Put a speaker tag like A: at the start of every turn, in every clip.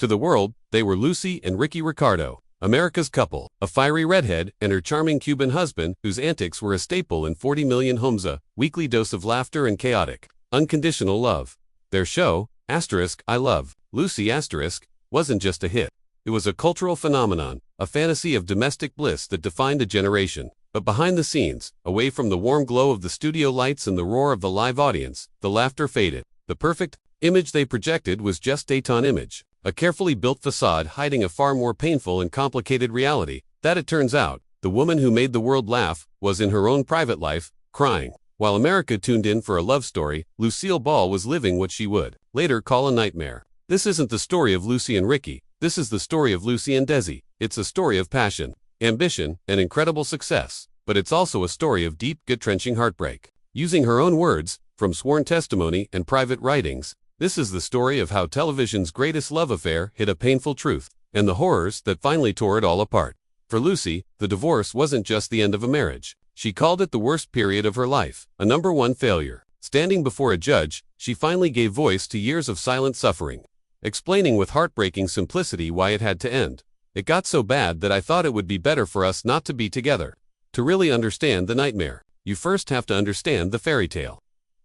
A: To the world, they were Lucy and Ricky Ricardo, America's couple, a fiery redhead and her charming Cuban husband whose antics were a staple in 40 million homes, a weekly dose of laughter and chaotic, unconditional love. Their show, I Love Lucy wasn't just a hit. It was a cultural phenomenon, a fantasy of domestic bliss that defined a generation. But behind the scenes, away from the warm glow of the studio lights and the roar of the live audience, the laughter faded. The perfect image they projected was just a daytime image, a carefully built facade hiding a far more painful and complicated reality. That, it turns out, the woman who made the world laugh was in her own private life, crying. While America tuned in for a love story, Lucille Ball was living what she would later call a nightmare. This isn't the story of Lucy and Ricky. This is the story of Lucy and Desi. It's a story of passion, ambition, and incredible success. But it's also a story of deep, gut-wrenching heartbreak. Using her own words, from sworn testimony and private writings, this is the story of how television's greatest love affair hid a painful truth, and the horrors that finally tore it all apart. For Lucy, the divorce wasn't just the end of a marriage. She called it the worst period of her life, a #1 failure. Standing before a judge, she finally gave voice to years of silent suffering, explaining with heartbreaking simplicity why it had to end. It got so bad that I thought it would be better for us not to be together. To really understand the nightmare, you first have to understand the fairy tale.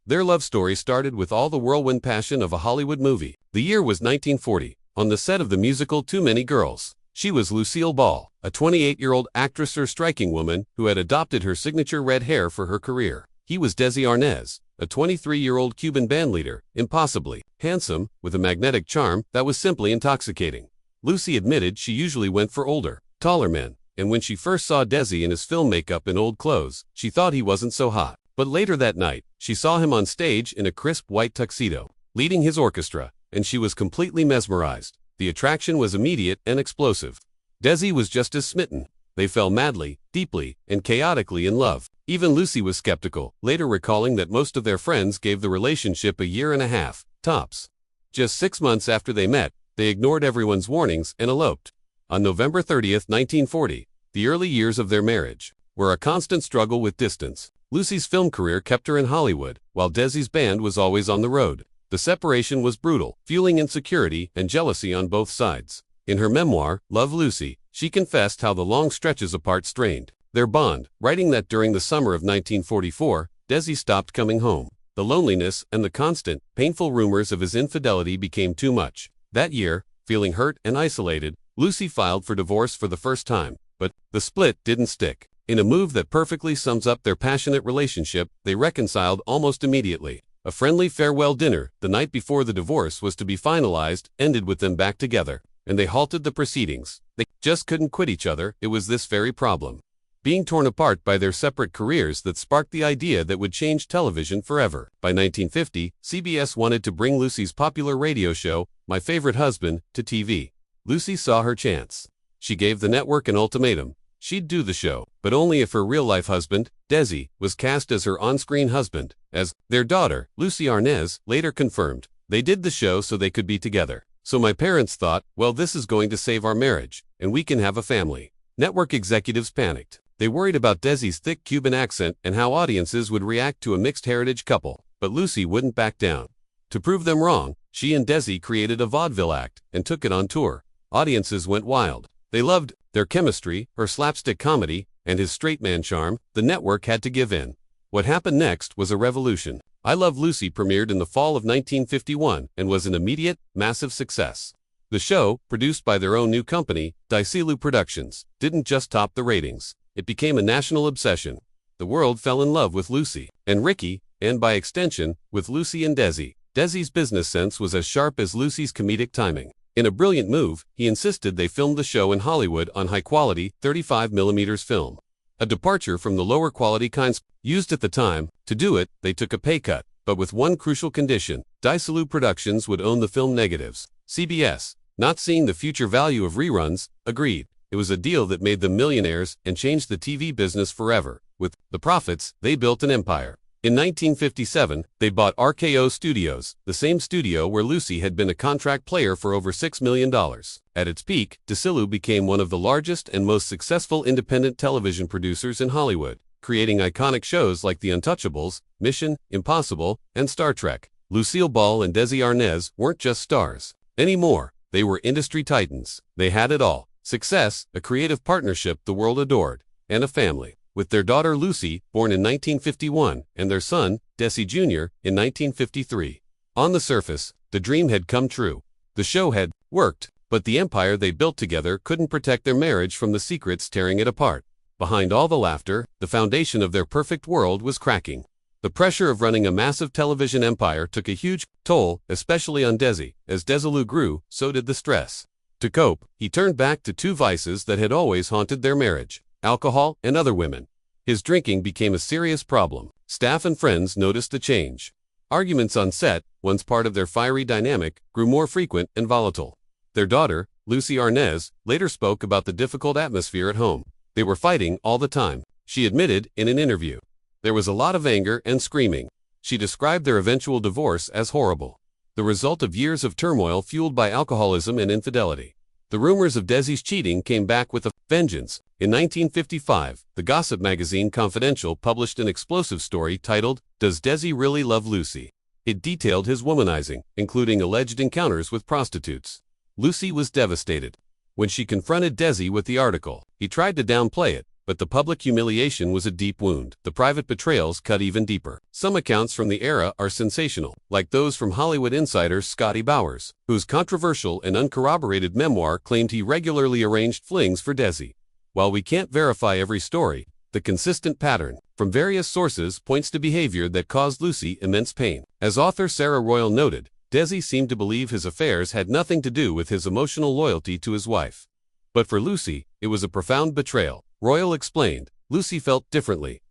A: Their love story started with all the whirlwind passion of a Hollywood movie. The year was 1940. On the set of the musical Too Many Girls, she was Lucille Ball, a 28-year-old actress or striking woman who had adopted her signature red hair for her career. He was Desi Arnaz, a 23-year-old Cuban bandleader, impossibly handsome, with a magnetic charm that was simply intoxicating. Lucy admitted she usually went for older, taller men, and when she first saw Desi in his film makeup and old clothes, she thought he wasn't so hot. But later that night, she saw him on stage in a crisp white tuxedo, leading his orchestra, and she was completely mesmerized. The attraction was immediate and explosive. Desi was just as smitten. They fell madly, deeply, and chaotically in love. Even Lucy was skeptical, later recalling that most of their friends gave the relationship a year and a half, tops. Just 6 months after they met, they ignored everyone's warnings and eloped. On November 30th, 1940, the early years of their marriage were a constant struggle with distance. Lucy's film career kept her in Hollywood, while Desi's band was always on the road. The separation was brutal, fueling insecurity and jealousy on both sides. In her memoir, Love Lucy, she confessed how the long stretches apart strained their bond, writing that during the summer of 1944, Desi stopped coming home. The loneliness and the constant, painful rumors of his infidelity became too much. That year, feeling hurt and isolated, Lucy filed for divorce for the first time. But the split didn't stick. In a move that perfectly sums up their passionate relationship, they reconciled almost immediately. A friendly farewell dinner, the night before the divorce was to be finalized, ended with them back together, and they halted the proceedings. They just couldn't quit each other. It was this very problem, being torn apart by their separate careers, that sparked the idea that would change television forever. By 1950, CBS wanted to bring Lucy's popular radio show, My Favorite Husband, to TV. Lucy saw her chance. She gave the network an ultimatum. She'd do the show, but only if her real-life husband, Desi, was cast as her on-screen husband. As their daughter, Lucy Arnaz, later confirmed, they did the show so they could be together. So my parents thought, well, this is going to save our marriage, and we can have a family. Network executives panicked. They worried about Desi's thick Cuban accent and how audiences would react to a mixed-heritage couple. But Lucy wouldn't back down. To prove them wrong, she and Desi created a vaudeville act and took it on tour. Audiences went wild. They loved their chemistry, her slapstick comedy, and his straight man charm. The network had to give in. What happened next was a revolution. I Love Lucy premiered in the fall of 1951 and was an immediate, massive success. The show, produced by their own new company, Desi Productions, didn't just top the ratings. It became a national obsession. The world fell in love with Lucy and Ricky, and by extension, with Lucy and Desi. Desi's business sense was as sharp as Lucy's comedic timing. In a brilliant move, he insisted they filmed the show in Hollywood on high-quality 35mm film, a departure from the lower-quality kinds used at the time. To do it, they took a pay cut, but with one crucial condition: Desi Productions would own the film negatives. CBS, not seeing the future value of reruns, agreed. It was a deal that made them millionaires and changed the TV business forever. With the profits, they built an empire. In 1957, they bought RKO Studios, the same studio where Lucy had been a contract player for over $6 million. At its peak, Desi became one of the largest and most successful independent television producers in Hollywood, creating iconic shows like The Untouchables, Mission Impossible, and Star Trek. Lucille Ball and Desi Arnaz weren't just stars anymore. They were industry titans. They had it all: success, a creative partnership the world adored, and a family. With their daughter Lucy, born in 1951, and their son, Desi Jr., in 1953. On the surface, the dream had come true. The show had worked, but the empire they built together couldn't protect their marriage from the secrets tearing it apart. Behind all the laughter, the foundation of their perfect world was cracking. The pressure of running a massive television empire took a huge toll, especially on Desi. As Desilu grew, so did the stress. To cope, he turned back to two vices that had always haunted their marriage: alcohol and other women. His drinking became a serious problem. Staff and friends noticed the change. Arguments on set, once part of their fiery dynamic, grew more frequent and volatile. Their daughter, Lucille Arnaz, later spoke about the difficult atmosphere at home. They were fighting all the time, she admitted in an interview. There was a lot of anger and screaming. She described their eventual divorce as horrible, the result of years of turmoil fueled by alcoholism and infidelity. The rumors of Desi's cheating came back with a vengeance. In 1955, the gossip magazine Confidential published an explosive story titled, "Does Desi Really Love Lucy?" It detailed his womanizing, including alleged encounters with prostitutes. Lucy was devastated. When she confronted Desi with the article, he tried to downplay it, but the public humiliation was a deep wound. The private betrayals cut even deeper. Some accounts from the era are sensational, like those from Hollywood insider Scotty Bowers, whose controversial and uncorroborated memoir claimed he regularly arranged flings for Desi. While we can't verify every story, the consistent pattern from various sources points to behavior that caused Lucy immense pain. As author Sarah Royal noted, Desi seemed to believe his affairs had nothing to do with his emotional loyalty to his wife. But for Lucy, it was a profound betrayal. Royal explained, Lucy felt differently.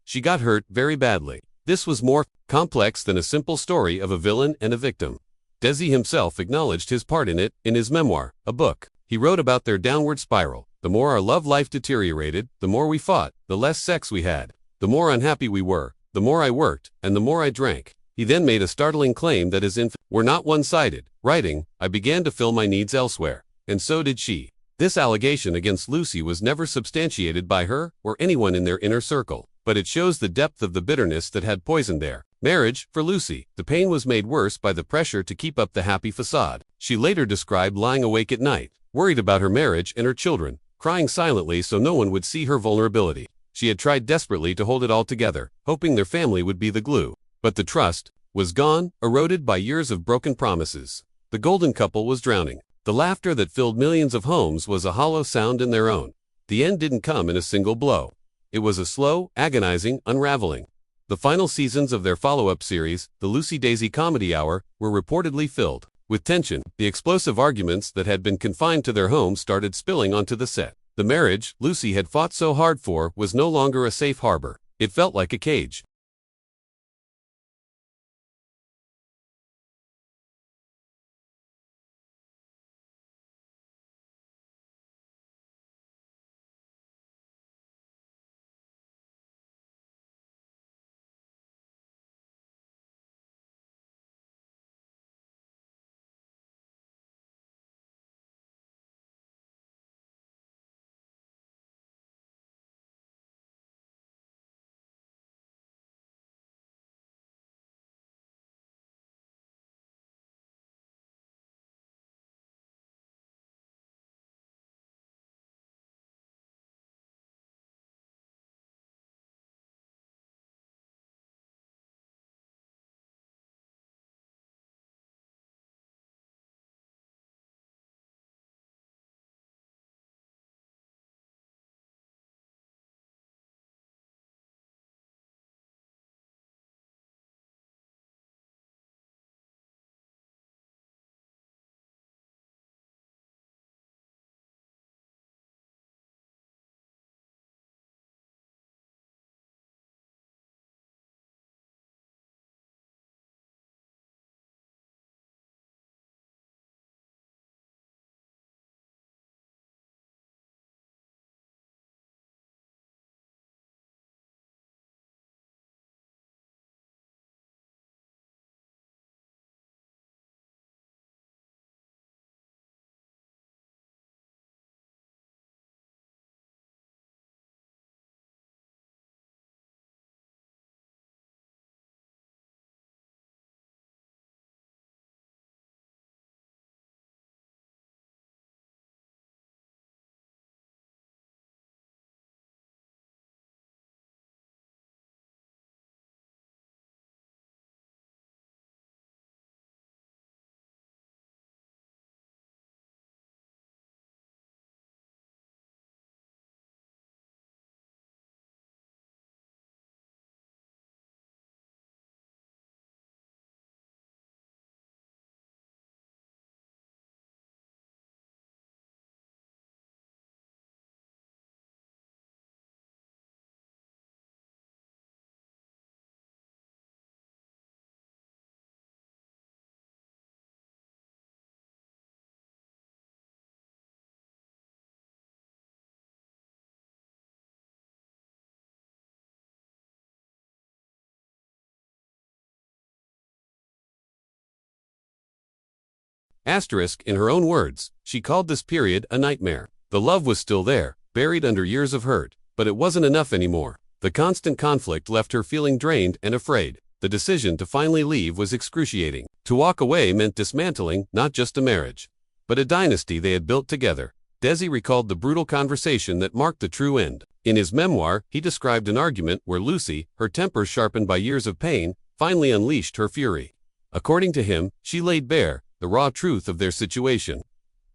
A: She got hurt very badly. This was more complex than a simple story of a villain and a victim. Desi himself acknowledged his part in it in his memoir, a book. He wrote about their downward spiral. The more our love life deteriorated, the more we fought, the less sex we had, the more unhappy we were, the more I worked, and the more I drank. He then made a startling claim that his were not one-sided, writing, "I began to fill my needs elsewhere, and so did she." This allegation against Lucy was never substantiated by her or anyone in their inner circle, but it shows the depth of the bitterness that had poisoned their marriage. For Lucy, the pain was made worse by the pressure to keep up the happy facade. She later described lying awake at night, worried about her marriage and her children, crying silently so no one would see her vulnerability. She had tried desperately to hold it all together, hoping their family would be the glue. But the trust was gone, eroded by years of broken promises. The golden couple was drowning. The laughter that filled millions of homes was a hollow sound in their own. The end didn't come in a single blow. It was a slow, agonizing unraveling. The final seasons of their follow-up series, the Lucy Daisy Comedy Hour, were reportedly filled with tension. The explosive arguments that had been confined to their home started spilling onto the set. The marriage Lucy had fought so hard for was no longer a safe harbor. It felt like a cage. In her own words, she called this period a nightmare. The love was still there, buried under years of hurt, but it wasn't enough anymore. The constant conflict left her feeling drained and afraid. The decision to finally leave was excruciating. To walk away meant dismantling not just a marriage, but a dynasty they had built together. Desi recalled the brutal conversation that marked the true end. In his memoir, he described an argument where Lucy, her temper sharpened by years of pain, finally unleashed her fury. According to him, she laid bare the raw truth of their situation.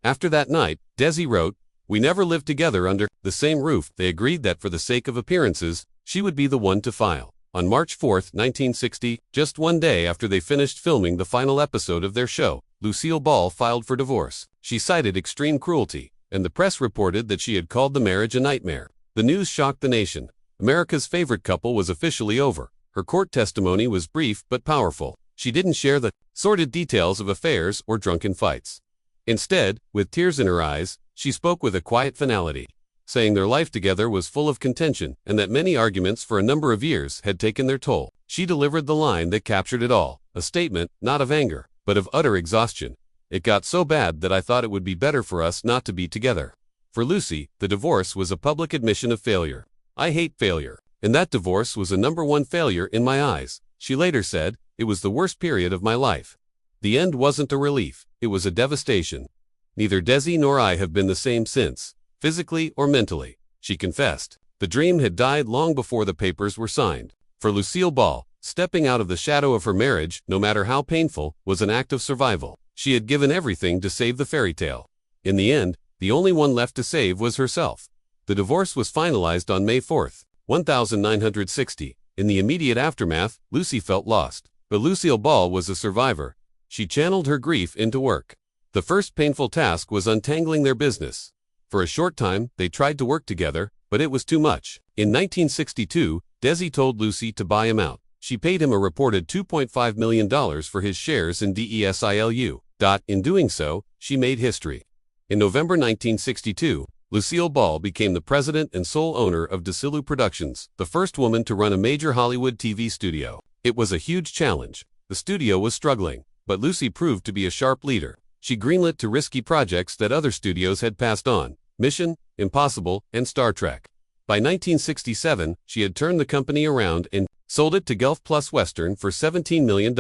A: After that night, Desi wrote, "We never lived together under the same roof." They agreed that for the sake of appearances, she would be the one to file. On March 4, 1960, just one day after they finished filming the final episode of their show, Lucille Ball filed for divorce. She cited extreme cruelty, and the press reported that she had called the marriage a nightmare. The news shocked the nation. America's favorite couple was officially over. Her court testimony was brief but powerful. She didn't share the sordid details of affairs or drunken fights. Instead, with tears in her eyes, she spoke with a quiet finality, saying their life together was full of contention and that many arguments for a number of years had taken their toll. She delivered the line that captured it all, a statement not of anger, but of utter exhaustion. "It got so bad that I thought it would be better for us not to be together." For Lucy, the divorce was a public admission of failure. "I hate failure, and that divorce was a #1 failure in my eyes." She later said, "It was the worst period of my life. The end wasn't a relief, it was a devastation. Neither Desi nor I have been the same since, physically or mentally," she confessed. The dream had died long before the papers were signed. For Lucille Ball, stepping out of the shadow of her marriage, no matter how painful, was an act of survival. She had given everything to save the fairy tale. In the end, the only one left to save was herself. The divorce was finalized on May 4, 1960. In the immediate aftermath, Lucy felt lost. But Lucille Ball was a survivor. She channeled her grief into work. The first painful task was untangling their business. For a short time, they tried to work together, but it was too much. In 1962, Desi told Lucy to buy him out. She paid him a reported $2.5 million for his shares in DESILU. In doing so, she made history. In November 1962, Lucille Ball became the president and sole owner of Desilu Productions, the first woman to run a major Hollywood TV studio. It was a huge challenge. The studio was struggling, but Lucy proved to be a sharp leader. She greenlit to risky projects that other studios had passed on: Mission Impossible and Star Trek. By 1967, she had turned the company around and sold it to Gulf Plus Western for $17 million,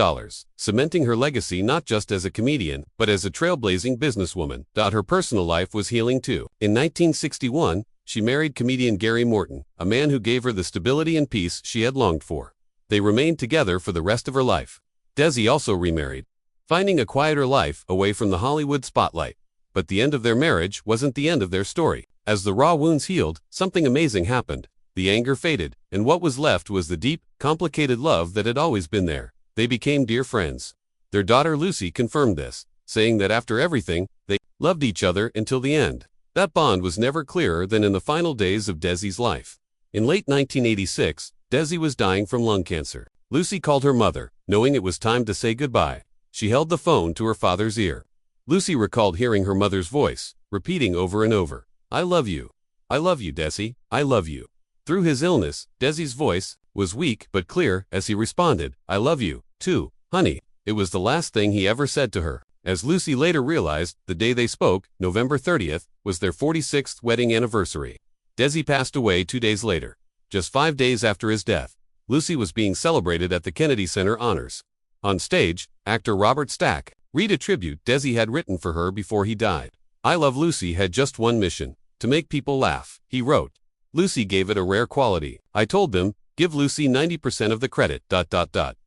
A: cementing her legacy not just as a comedian, but as a trailblazing businesswoman. Her personal life was healing too. In 1961, she married comedian Gary Morton, a man who gave her the stability and peace she had longed for. They remained together for the rest of her life. Desi also remarried, finding a quieter life away from the Hollywood spotlight. But the end of their marriage wasn't the end of their story. As the raw wounds healed, something amazing happened. The anger faded, and what was left was the deep, complicated love that had always been there. They became dear friends. Their daughter Lucy confirmed this, saying that after everything, they loved each other until the end. That bond was never clearer than in the final days of Desi's life. In late 1986, Desi was dying from lung cancer. Lucy called her mother, knowing it was time to say goodbye. She held the phone to her father's ear. Lucy recalled hearing her mother's voice, repeating over and over, "I love you. I love you, Desi. I love you." Through his illness, Desi's voice was weak but clear as he responded, "I love you, too, honey." It was the last thing he ever said to her. As Lucy later realized, the day they spoke, November 30th, was their 46th wedding anniversary. Desi passed away 2 days later. Just 5 days after his death, Lucy was being celebrated at the Kennedy Center Honors. On stage, actor Robert Stack read a tribute Desi had written for her before he died. "I Love Lucy" had just one mission: to make people laugh, he wrote. Lucy gave it a rare quality. "I told them, give Lucy 90% of the credit, ..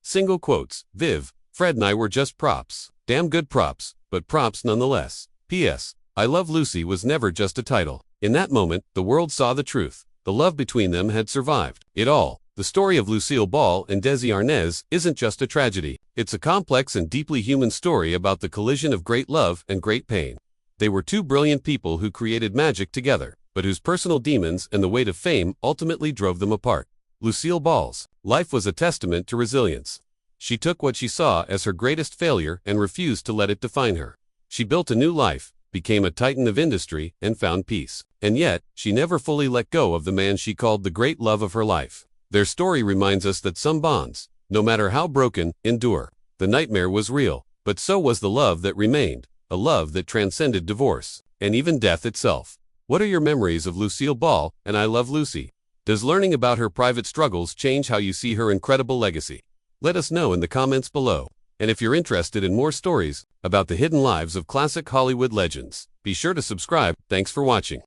A: Single quotes, Viv, Fred and I were just props. Damn good props, but props nonetheless. P.S. I Love Lucy was never just a title." In that moment, the world saw the truth. The love between them had survived it all. The story of Lucille Ball and Desi Arnaz isn't just a tragedy. It's a complex and deeply human story about the collision of great love and great pain. They were two brilliant people who created magic together, but whose personal demons and the weight of fame ultimately drove them apart. Lucille Ball's life was a testament to resilience. She took what she saw as her greatest failure and refused to let it define her. She built a new life, became a titan of industry, and found peace. And yet, she never fully let go of the man she called the great love of her life. Their story reminds us that some bonds, no matter how broken, endure. The nightmare was real, but so was the love that remained. a love that transcended divorce, and even death itself. What are your memories of Lucille Ball and I Love Lucy? Does learning about her private struggles change how you see her incredible legacy? Let us know in the comments below. And if you're interested in more stories about the hidden lives of classic Hollywood legends, be sure to subscribe. Thanks for watching.